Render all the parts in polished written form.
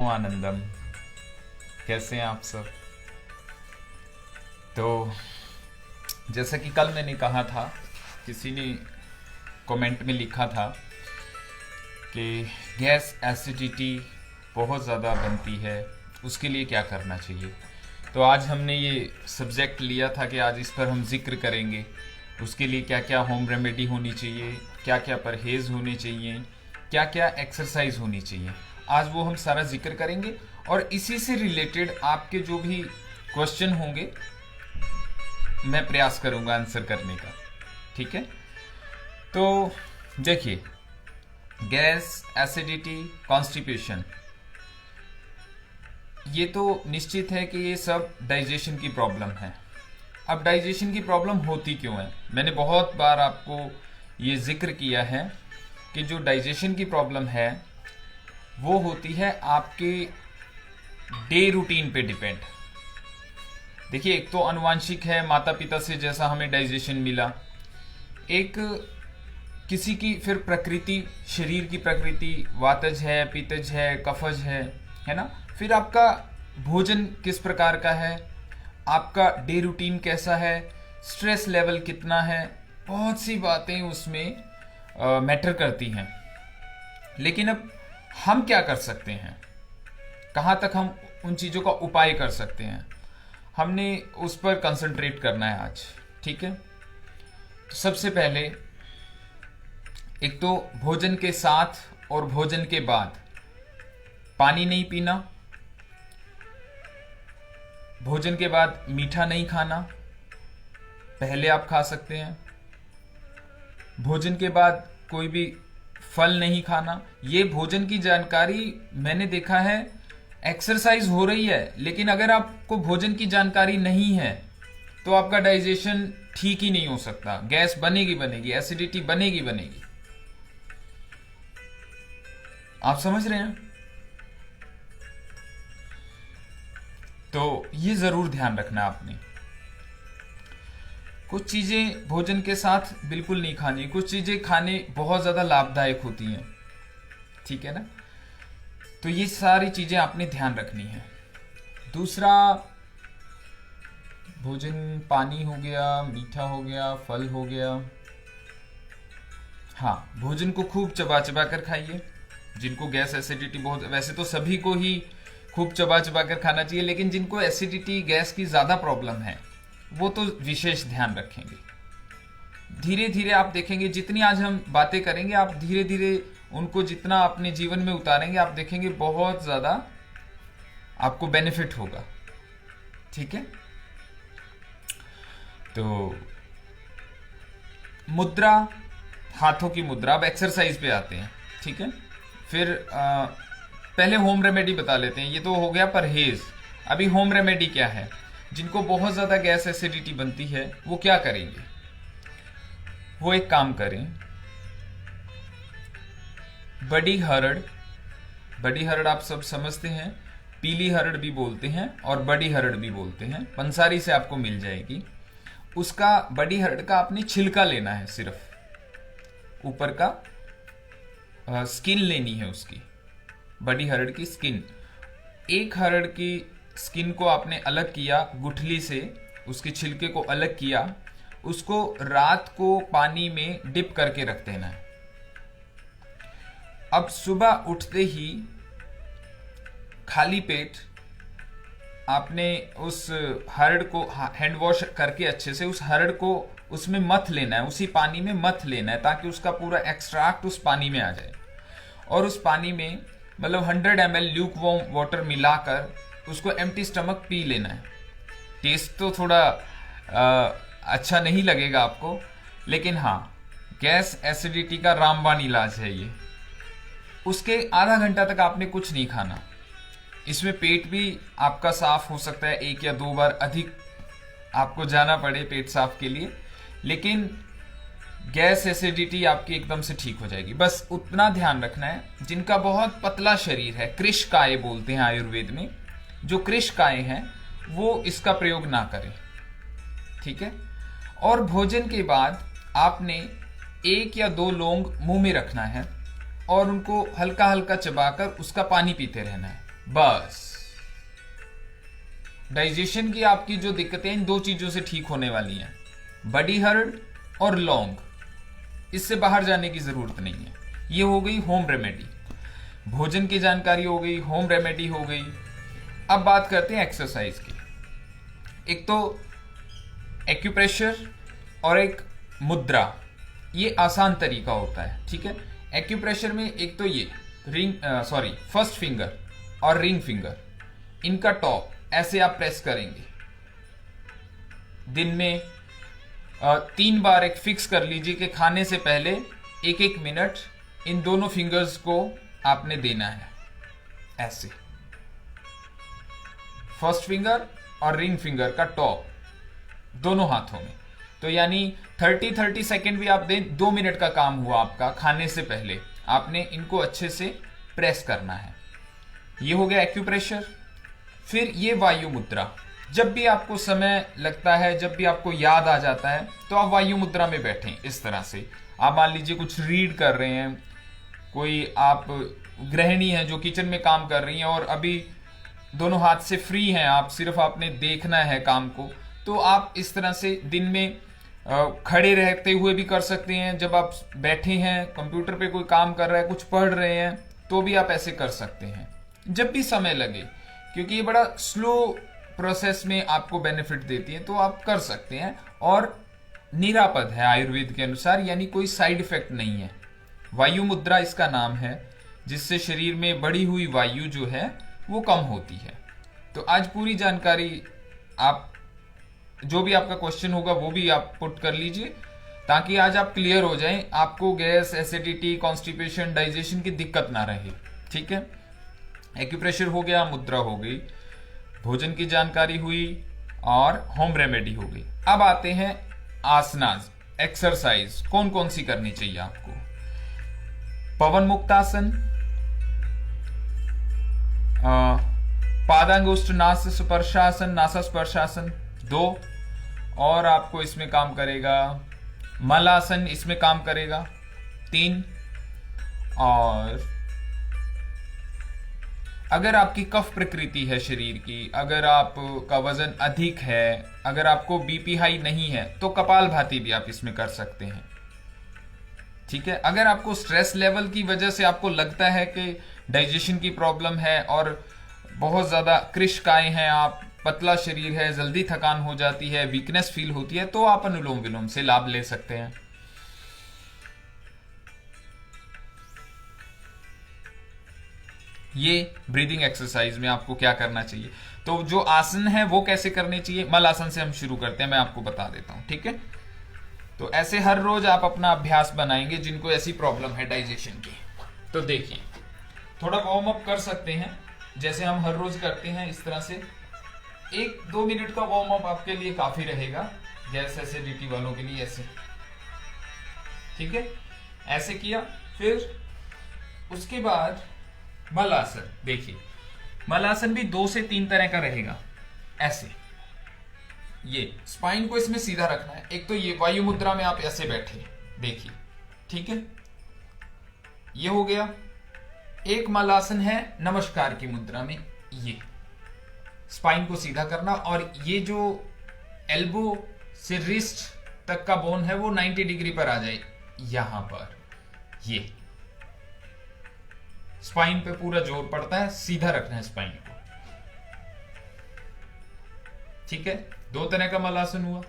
आनंदम। कैसे हैं आप सब? तो जैसा कि कल मैंने कहा था, किसी ने कमेंट में लिखा था कि गैस एसिडिटी बहुत ज़्यादा बनती है, उसके लिए क्या करना चाहिए। तो आज हमने ये सब्जेक्ट लिया था कि आज इस पर हम जिक्र करेंगे। उसके लिए क्या क्या होम रेमेडी होनी चाहिए, क्या क्या परहेज़ होने चाहिए, क्या क्या एक्सरसाइज होनी चाहिए, आज वो हम सारा जिक्र करेंगे। और इसी से रिलेटेड आपके जो भी क्वेश्चन होंगे मैं प्रयास करूंगा आंसर करने का। ठीक है, तो देखिए, गैस, एसिडिटी, कॉन्स्टिपेशन, ये तो निश्चित है कि ये सब डाइजेशन की प्रॉब्लम है। अब डाइजेशन की प्रॉब्लम होती क्यों है? मैंने बहुत बार आपको ये जिक्र किया है कि जो डाइजेशन की प्रॉब्लम है वो होती है आपके डे रूटीन पे डिपेंड। देखिए, एक तो आनुवांशिक है, माता पिता से जैसा हमें डाइजेशन मिला, एक किसी की फिर प्रकृति, शरीर की प्रकृति, वातज है, पित्तज है, कफज है ना। फिर आपका भोजन किस प्रकार का है, आपका डे रूटीन कैसा है, स्ट्रेस लेवल कितना है, बहुत सी बातें उसमें मैटर करती हैं। लेकिन अब हम क्या कर सकते हैं, कहाँ तक हम उन चीज़ों का उपाय कर सकते हैं, हमने उस पर कंसंट्रेट करना है आज। ठीक है, तो सबसे पहले एक तो भोजन के साथ और भोजन के बाद पानी नहीं पीना, भोजन के बाद मीठा नहीं खाना, पहले आप खा सकते हैं। भोजन के बाद कोई भी फल नहीं खाना। ये भोजन की जानकारी मैंने देखा है, एक्सरसाइज हो रही है, लेकिन अगर आपको भोजन की जानकारी नहीं है तो आपका डाइजेशन ठीक ही नहीं हो सकता। गैस बनेगी, एसिडिटी बनेगी। आप समझ रहे हैं? तो ये जरूर ध्यान रखना आपने। कुछ चीजें भोजन के साथ बिल्कुल नहीं खानी, कुछ चीजें खाने बहुत ज्यादा लाभदायक होती हैं। ठीक है ना, तो ये सारी चीजें आपने ध्यान रखनी है। दूसरा, भोजन, पानी हो गया, मीठा हो गया, फल हो गया। हाँ, भोजन को खूब चबा चबा कर खाइए। जिनको गैस एसिडिटी बहुत, वैसे तो सभी को ही खूब चबा चबा कर खाना चाहिए, लेकिन जिनको एसिडिटी, गैस की ज्यादा प्रॉब्लम है वो तो विशेष ध्यान रखेंगे। धीरे धीरे आप देखेंगे, जितनी आज हम बातें करेंगे, आप धीरे धीरे उनको जितना अपने जीवन में उतारेंगे, आप देखेंगे बहुत ज्यादा आपको बेनिफिट होगा। ठीक है, तो मुद्रा, हाथों की मुद्रा। अब एक्सरसाइज पे आते हैं। ठीक है, फिर पहले होम रेमेडी बता लेते हैं। ये तो हो गया परहेज। अभी होम रेमेडी क्या है? जिनको बहुत ज्यादा गैस एसिडिटी बनती है वो क्या करेंगे? वो एक काम करें, बड़ी हरड़ आप सब समझते हैं, पीली हरड़ भी बोलते हैं और बड़ी हरड़ भी बोलते हैं, पंसारी से आपको मिल जाएगी। उसका, बड़ी हरड़ का आपने छिलका लेना है, सिर्फ ऊपर का स्किन लेनी है उसकी, बड़ी हरड़ की स्किन। एक हरड़ की स्किन को आपने अलग किया गुठली से, उसके छिलके को अलग किया, उसको रात को पानी में डिप करके रख देना है। अब सुबह उठते ही खाली पेट आपने उस हरड़ को हैंड वॉश करके अच्छे से उस हरड़ को उसमें मथ लेना है, उसी पानी में मथ लेना है, ताकि उसका पूरा एक्सट्रैक्ट उस पानी में आ जाए। और उस पानी में मतलब 100 ml ल्यूक वार्म वाटर मिलाकर उसको एम्प्टी स्टमक पी लेना है। टेस्ट तो थोड़ा अच्छा नहीं लगेगा आपको, लेकिन हाँ, गैस एसिडिटी का रामबाण इलाज है ये। उसके आधा घंटा तक आपने कुछ नहीं खाना। इसमें पेट भी आपका साफ हो सकता है, 1 या 2 बार अधिक आपको जाना पड़े पेट साफ के लिए, लेकिन गैस एसिडिटी आपकी एकदम से ठीक हो जाएगी। बस उतना ध्यान रखना है, जिनका बहुत पतला शरीर है, कृशकाय बोलते हैं आयुर्वेद में, जो कृशकाय हैं वो इसका प्रयोग ना करें। ठीक है, और भोजन के बाद आपने 1 या 2 लौंग मुंह में रखना है और उनको हल्का हल्का चबाकर उसका पानी पीते रहना है। बस डाइजेशन की आपकी जो दिक्कतें इन दो चीजों से ठीक होने वाली हैं, बडी हर्ड और लौंग। इससे बाहर जाने की जरूरत नहीं है। ये हो गई होम रेमेडी, भोजन की जानकारी हो गई, होम रेमेडी हो गई। अब बात करते हैं एक्सरसाइज की। एक तो एक्यूप्रेशर और एक मुद्रा, ये आसान तरीका होता है, ठीक है। एक्यूप्रेशर में एक तो ये फर्स्ट फिंगर और रिंग फिंगर, इनका टॉप ऐसे आप प्रेस करेंगे। दिन में 3 बार एक फिक्स कर लीजिए कि खाने से पहले 1-1 मिनट इन दोनों फिंगर्स को आपने देना है, ऐसे फर्स्ट फिंगर और रिंग फिंगर का टॉप दोनों हाथों में। तो यानी 30 सेकेंड भी आप दें, 2 मिनट का काम हुआ आपका। खाने से पहले आपने इनको अच्छे से प्रेस करना है। ये हो गया एक्यूप्रेशर। फिर ये वायु मुद्रा, जब भी आपको समय लगता है, जब भी आपको याद आ जाता है, तो आप वायु मुद्रा में बैठें इस तरह से। आप मान लीजिए कुछ रीड कर रहे हैं, कोई आप गृहिणी हैं जो किचन में काम कर रही हैं और अभी दोनों हाथ से फ्री हैं, आप सिर्फ आपने देखना है काम को, तो आप इस तरह से दिन में खड़े रहते हुए भी कर सकते हैं। जब आप बैठे हैं, कंप्यूटर पे कोई काम कर रहा है, कुछ पढ़ रहे हैं, तो भी आप ऐसे कर सकते हैं जब भी समय लगे, क्योंकि ये बड़ा स्लो प्रोसेस में आपको बेनिफिट देती है, तो आप कर सकते हैं। और निरापद है आयुर्वेद के अनुसार, यानी कोई साइड इफेक्ट नहीं है। वायु मुद्रा इसका नाम है, जिससे शरीर में बढ़ी हुई वायु जो है वो कम होती है। तो आज पूरी जानकारी, आप जो भी आपका क्वेश्चन होगा वो भी आप पुट कर लीजिए, ताकि आज आप क्लियर हो जाएं, आपको गैस, एसिडिटी, कॉन्स्टिपेशन, डाइजेशन की दिक्कत ना रहे, ठीक है। एक्यूप्रेशर हो गया, मुद्रा हो गई, भोजन की जानकारी हुई और होम रेमेडी हो गई। अब आते हैं आसनास, एक्सरसाइज कौन कौन सी करनी चाहिए आपको। पवन मुक्तासन, पादांगुष्ठ नास स्पर्शासन, नासा स्पर्शासन 2, और आपको इसमें काम करेगा मलासन, इसमें काम करेगा 3। और अगर आपकी कफ प्रकृति है शरीर की, अगर आपका वजन अधिक है, अगर आपको बीपी हाई नहीं है, तो कपालभाति भी आप इसमें कर सकते हैं, ठीक है। अगर आपको स्ट्रेस लेवल की वजह से आपको लगता है कि डाइजेशन की प्रॉब्लम है और बहुत ज्यादा कृशकाय हैं आप, पतला शरीर है, जल्दी थकान हो जाती है, वीकनेस फील होती है, तो आप अनुलोम विलोम से लाभ ले सकते हैं। ये ब्रीदिंग एक्सरसाइज में आपको क्या करना चाहिए। तो जो आसन है वो कैसे करने चाहिए, मल आसन से हम शुरू करते हैं, मैं आपको बता देता हूं, ठीक है। तो ऐसे हर रोज आप अपना अभ्यास बनाएंगे जिनको ऐसी प्रॉब्लम है डाइजेशन की। तो देखिए, थोड़ा वार्म अप कर सकते हैं जैसे हम हर रोज करते हैं, इस तरह से 1-2 मिनट का वार्म अप आपके लिए काफी रहेगा, गैस एसिडिटी वालों के लिए ऐसे, ठीक है। ऐसे किया, फिर उसके बाद मलासन। देखिए, मलासन भी 2 से 3 तरह का रहेगा। ऐसे ये स्पाइन को इसमें सीधा रखना है। एक तो ये वायु मुद्रा में आप ऐसे बैठे, देखिए, ठीक है, ये हो गया। एक मलासन है नमस्कार की मुद्रा में, ये स्पाइन को सीधा करना, और ये जो एल्बो से रिस्ट तक का बोन है वो 90 डिग्री पर आ जाए, यहां पर ये स्पाइन पे पूरा जोर पड़ता है, सीधा रखना है स्पाइन को, ठीक है। 2 तरह का मलासन हुआ।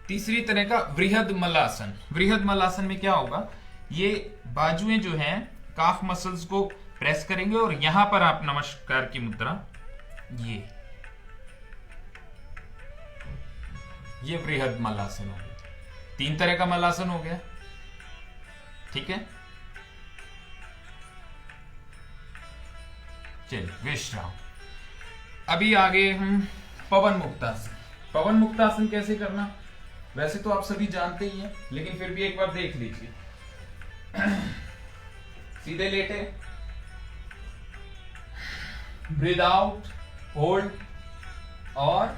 तीसरी तरह का वृहद मलासन। वृहद मलासन में क्या होगा, ये बाजुएं जो हैं काफ मसल्स को प्रेस करेंगे और यहां पर आप नमस्कार की मुद्रा, ये वृहद मलासन हो गया। 3 तरह का मलासन हो गया, ठीक है। चलिए, विश्राम। अभी आगे हम पवन मुक्तासन। पवन मुक्तासन कैसे करना, वैसे तो आप सभी जानते ही हैं, लेकिन फिर भी एक बार देख लीजिए। सीधे लेटे, ब्रीथ आउट, होल्ड, और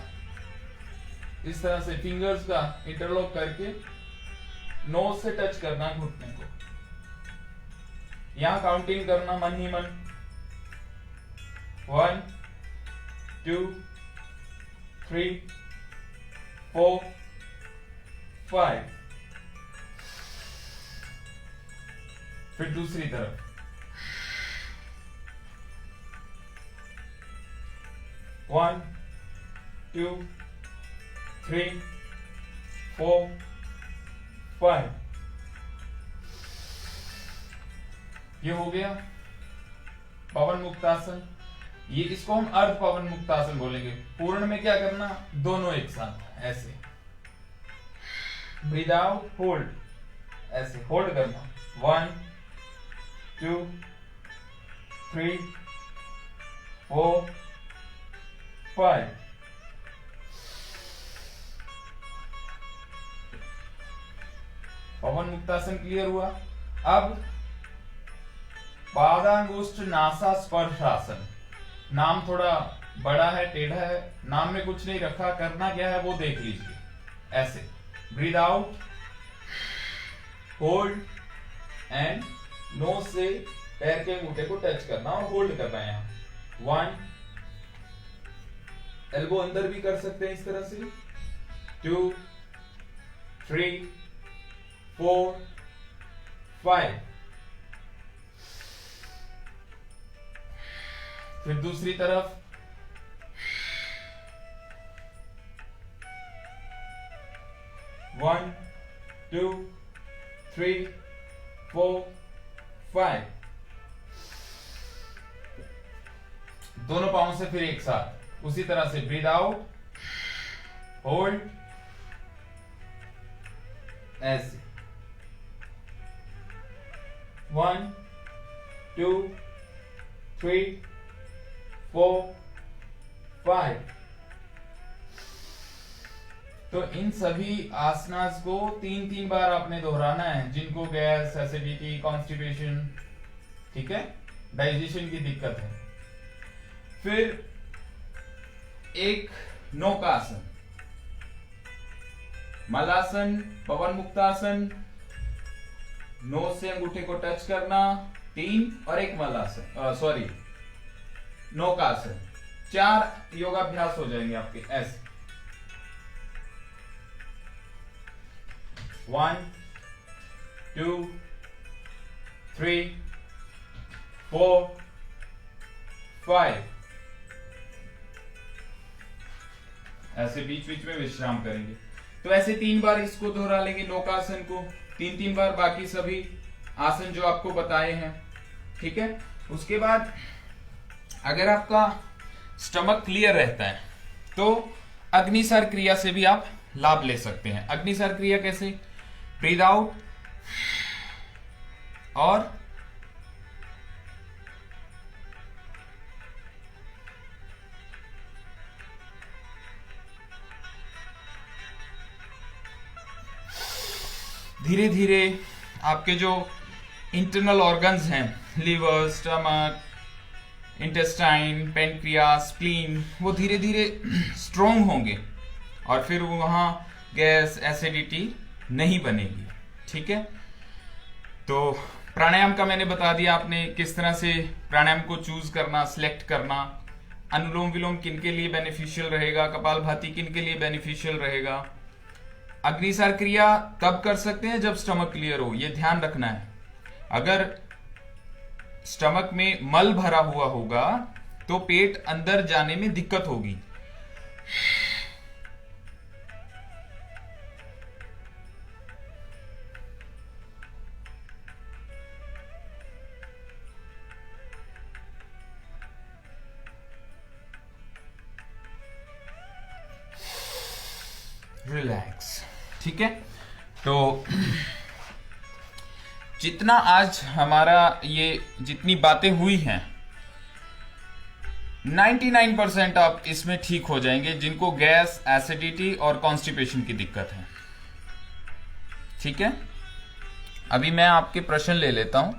इस तरह से फिंगर्स का इंटरलॉक करके नोज से टच करना घुटने को। यहां काउंटिंग करना मन ही मन, 1 2 3 4 5। फिर दूसरी तरफ 1 2 3 4 5। ये हो गया पवन मुक्तासन। ये इसको हम अर्ध पवन मुक्तासन बोलेंगे। पूर्ण में क्या करना, दोनों एक साथ ऐसे, ब्रीद आउट, होल्ड, ऐसे होल्ड करना, 1 2 3 4 5। पवन मुक्तासन क्लियर हुआ। अब पादांगुष्ठ नासा स्पर्शासन। नाम थोड़ा बड़ा है, टेढ़ा है, नाम में कुछ नहीं रखा, करना क्या है वो देख लीजिए। ऐसे breathe out, hold and nose से पैर के अंगूठे को टच करना और होल्ड करना है यहां। 1, एल्बो अंदर भी कर सकते हैं इस तरह से, 2 3 4 5। फिर दूसरी तरफ 1 2 3 4 5। दोनों पांवों से फिर एक साथ उसी तरह से ब्रीद आउट, होल्ड, ऐसे 1 2 3 4 5। तो इन सभी आसनास को 3-3 बार आपने दोहराना है, जिनको गैस, एसिडिटी, कॉन्स्टिपेशन, ठीक है, डाइजेशन की दिक्कत है। फिर एक नौकासन, मलासन, पवन मुक्तासन, नोज से अंगूठे को टच करना, 3, और एक मलासन, नौकासन। 4 योगाभ्यास हो जाएंगे आपके ऐसे। 1 2 3 4 5। ऐसे बीच बीच में विश्राम करेंगे। तो ऐसे 3 बार इसको दोहरा लेंगे, नौकासन को 3-3 बार, बाकी सभी आसन जो आपको बताए हैं, ठीक है। उसके बाद अगर आपका स्टमक क्लियर रहता है तो अग्निसार क्रिया से भी आप लाभ ले सकते हैं। अग्निसार क्रिया कैसे, ब्रीद आउट और धीरे धीरे आपके जो इंटरनल ऑर्गन्स हैं, liver, stomach, intestine, pancreas, spleen, वो धीरे धीरे स्ट्रोंग होंगे और फिर वहां गैस, एसिडिटी नहीं बनेगी, ठीक है। तो प्राणायाम का मैंने बता दिया, आपने किस तरह से प्राणायाम को चूज करना, सिलेक्ट करना। अनुलोम विलोम किन के लिए बेनिफिशियल रहेगा, कपालभाति किन के लिए बेनिफिशियल रहेगा। अग्निसार क्रिया तब कर सकते हैं जब स्टमक क्लियर हो, ये ध्यान रखना है। अगर स्टमक में मल भरा हुआ होगा तो पेट अंदर जाने में दिक्कत होगी। रिलैक्स, ठीक है। तो जितना आज हमारा ये जितनी बातें हुई हैं 99% आप इसमें ठीक हो जाएंगे, जिनको गैस, एसिडिटी और कॉन्स्टिपेशन की दिक्कत है, ठीक है। अभी मैं आपके प्रश्न ले लेता हूं।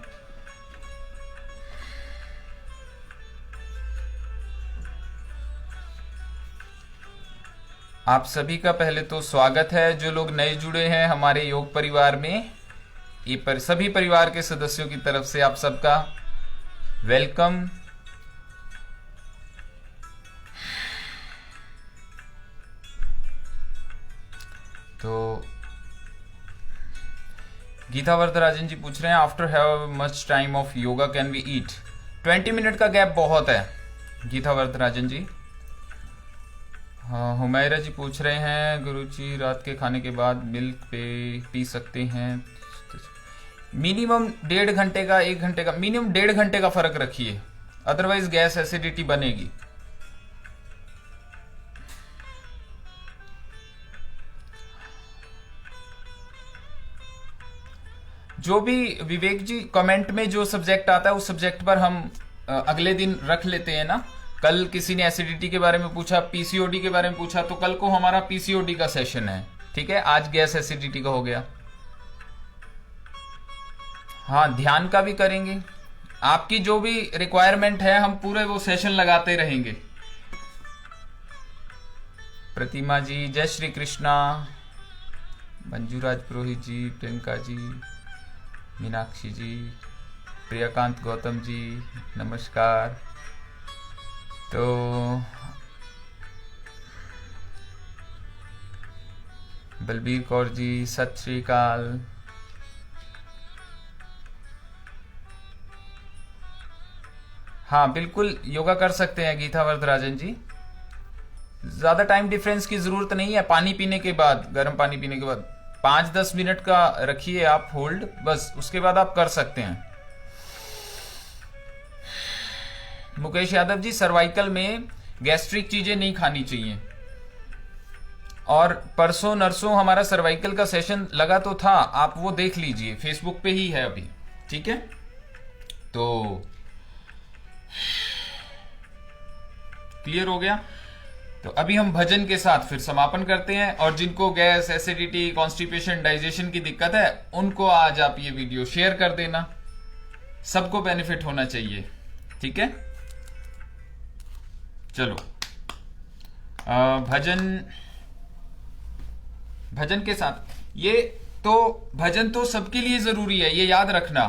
आप सभी का पहले तो स्वागत है। जो लोग नए जुड़े हैं हमारे योग परिवार में, ये सभी परिवार के सदस्यों की तरफ से आप सबका वेलकम। गीता वरदराजन जी पूछ रहे हैं after have much time of yoga can we eat. 20 minute का गैप बहुत है गीता वरदराजन जी। हाँ, हुमैरा जी पूछ रहे हैं गुरुजी रात के खाने के बाद मिल्क पी सकते हैं? मिनिमम 1.5 घंटे का 1 घंटे का मिनिमम 1.5 घंटे का फर्क रखिए, अदरवाइज गैस एसिडिटी बनेगी। जो भी विवेक जी कमेंट में जो सब्जेक्ट आता है उस सब्जेक्ट पर हम अगले दिन रख लेते हैं ना। कल किसी ने एसिडिटी के बारे में पूछा, पीसीओडी के बारे में पूछा, तो कल को हमारा पीसीओडी का सेशन है, ठीक है। आज गैस एसिडिटी का हो गया। हाँ, ध्यान का भी करेंगे। आपकी जो भी रिक्वायरमेंट है हम पूरे वो सेशन लगाते रहेंगे। प्रतिमा जी जय श्री कृष्णा, मंजूराज पुरोहित जी, प्रियंका जी, मीनाक्षी जी, प्रियकांत गौतम जी नमस्कार। तो बलबीर कौर जी सत श्री अकाल। हाँ बिल्कुल योगा कर सकते हैं गीता वरदराजन जी, ज्यादा टाइम डिफरेंस की जरूरत नहीं है। पानी पीने के बाद, गर्म पानी पीने के बाद 5-10 मिनट का रखिए आप होल्ड, बस उसके बाद आप कर सकते हैं। मुकेश यादव जी सर्वाइकल में गैस्ट्रिक चीजें नहीं खानी चाहिए। और परसों नरसों हमारा सर्वाइकल का सेशन लगा तो था, आप वो देख लीजिए, फेसबुक पे ही है अभी, ठीक है। तो क्लियर हो गया। तो अभी हम भजन के साथ फिर समापन करते हैं। और जिनको गैस एसिडिटी कॉन्स्टिपेशन डाइजेशन की दिक्कत है उनको आज आप ये वीडियो शेयर कर देना, सबको बेनिफिट होना चाहिए, ठीक है। चलो भजन के साथ ये तो भजन तो सबके लिए जरूरी है, ये याद रखना।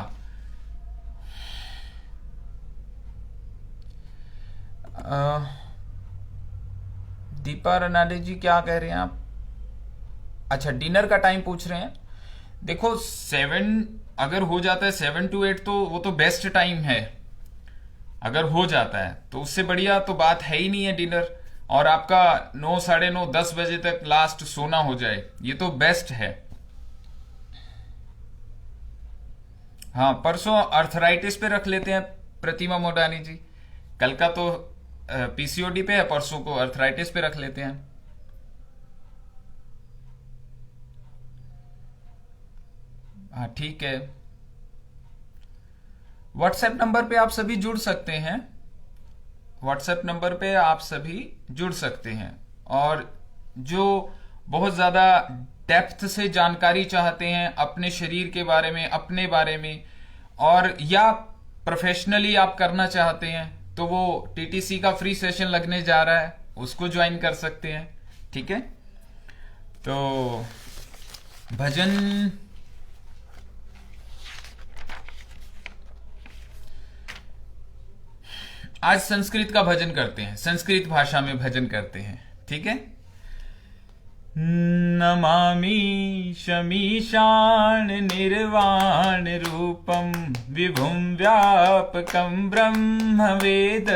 दीपा रनाडे जी क्या कह रहे हैं आप? अच्छा डिनर का टाइम पूछ रहे हैं। देखो 7 अगर हो जाता है 7 to 8 तो वो तो बेस्ट टाइम है, अगर हो जाता है तो उससे बढ़िया तो बात है ही नहीं है डिनर। और आपका 9, 9:30, 10 बजे तक लास्ट सोना हो जाए, ये तो बेस्ट है। हाँ परसों अर्थराइटिस पे रख लेते हैं प्रतिमा मोडानी जी, कल का तो पीसीओडी पे है, परसों को अर्थराइटिस पे रख लेते हैं। हाँ ठीक है। व्हाट्सएप नंबर पे आप सभी जुड़ सकते हैं, व्हाट्सएप नंबर पे आप सभी जुड़ सकते हैं। और जो बहुत ज्यादा डेप्थ से जानकारी चाहते हैं अपने शरीर के बारे में, अपने बारे में, और या प्रोफेशनली आप करना चाहते हैं तो वो टीटीसी का फ्री सेशन लगने जा रहा है, उसको ज्वाइन कर सकते हैं, ठीक है। तो भजन आज संस्कृत का भजन करते हैं, संस्कृत भाषा में भजन करते हैं, ठीक है। नमामि शमीशान निर्वाण रूपम विभुम व्यापकम ब्रह्म वेद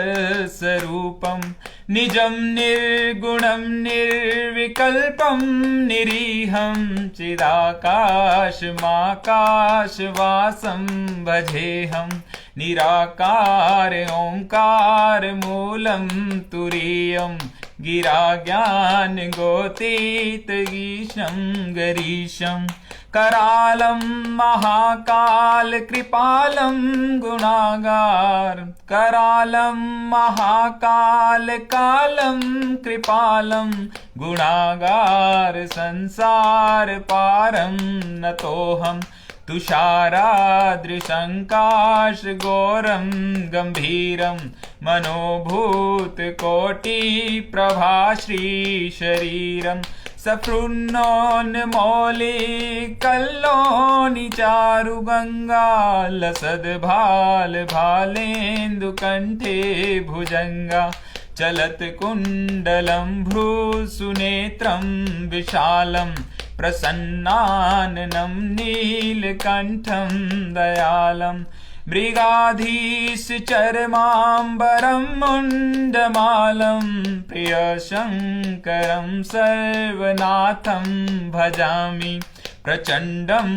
स्वरूपम निजम निर्गुणम निर्विकल्पम निरीहं चिदाकाशमाकाशवासं भजेहम् निराकार ओंकार मूलम तुरीयम गिरा ज्ञान गोतीत गीशम गरीशम करालम महाकाल कृपालम गुणागार करालम महाकाल कालम कृपालम गुणागार संसार पारम नतोहम तुषारादृशंकाश घोरम गंभीरम मनोभूत कोटि प्रभा श्री शरीरम सफृन्नोन्मौली कल्लोनि चारु गंगा लसद भाल भालेन्दु कंठे भुजंगा चलत कुंडलम भ्रूसुनेत्रम विशालम प्रसन्नाननं नीलकण्ठं दयालं मृगाधीश चरमाम्बरं मुण्डमालं प्रियशङ्करं सर्वनाथं भजामि प्रचण्डं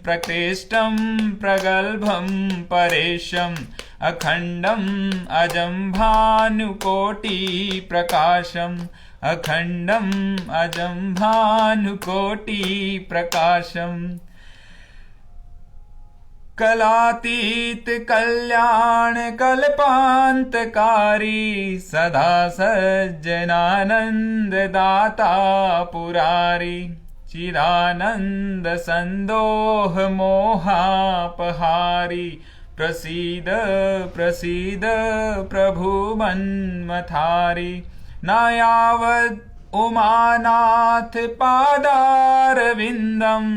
प्रकृष्टं प्रगल्भं परेशम् अखण्डम् अजं भानुकोटिप्रकाशम् अखण्डम् अजं भानुकोटिप्रकाशम् कलातीत कल्याण कल्पान्तकारी सदा सज्जनानंद दाता पुरारी चिदानंद संदोह मोहापहारी प्रसीद प्रसीद प्रभु मन्मथारी नायावद् उमानाथ पादारविन्दम्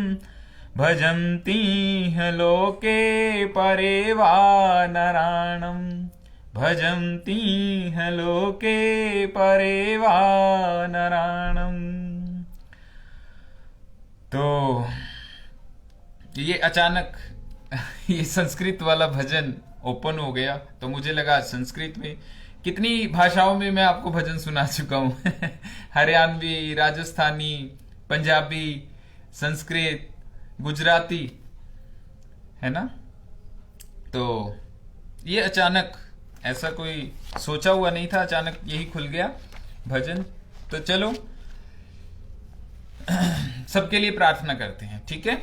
भजन्तीह लोके परे वा नराणम् भजन्तीह लोके परे वा नराणम्। तो ये अचानक ये संस्कृत वाला भजन ओपन हो गया, तो मुझे लगा संस्कृत में कितनी भाषाओं में मैं आपको भजन सुना चुका हूँ हरियाणवी, राजस्थानी, पंजाबी, संस्कृत, गुजराती, है ना। तो ये अचानक ऐसा कोई सोचा हुआ नहीं था, अचानक यही खुल गया भजन। तो चलो सबके लिए प्रार्थना करते हैं, ठीक है।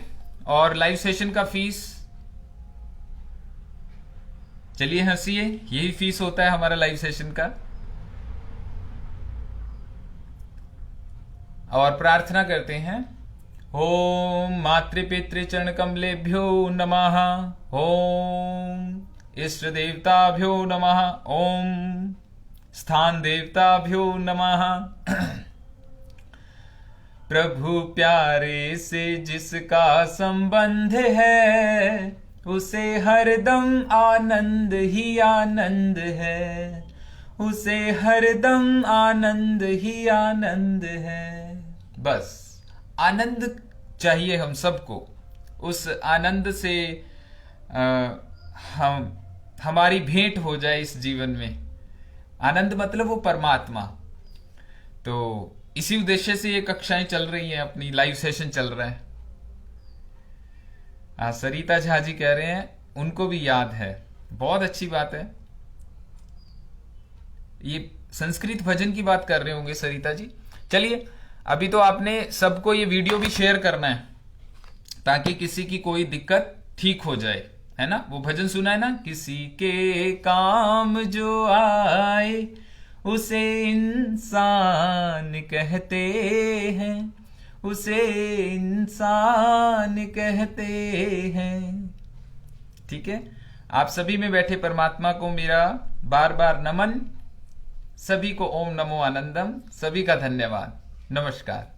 और लाइव सेशन का फीस, चलिए हंसिए, यही फीस होता है हमारा लाइव सेशन का। और प्रार्थना करते हैं। ओम मातृपितृ चरण कमलेभ्यो नमः, ओम इष्ट देवताभ्यो नमः, ओम स्थान देवताभ्यो नमः। प्रभु प्यारे से जिसका संबंध है उसे हरदम आनंद ही आनंद है, उसे हरदम आनंद ही आनंद है। बस आनंद चाहिए हम सबको, उस आनंद से हमारी भेंट हो जाए इस जीवन में। आनंद मतलब वो परमात्मा। तो इसी उद्देश्य से ये कक्षाएं चल रही हैं, अपनी लाइव सेशन चल रहा है। सरिता झा जी कह रहे हैं उनको भी याद है, बहुत अच्छी बात है। ये संस्कृत भजन की बात कर रहे होंगे सरिता जी। चलिए अभी तो आपने सबको ये वीडियो भी शेयर करना है ताकि किसी की कोई दिक्कत ठीक हो जाए, है ना। वो भजन सुना है ना, किसी के काम जो आए उसे इंसान कहते हैं, उसे इंसान कहते हैं, ठीक है। आप सभी में बैठे परमात्मा को मेरा बार बार नमन। सभी को ओम नमो आनंदम। सभी का धन्यवाद। नमस्कार।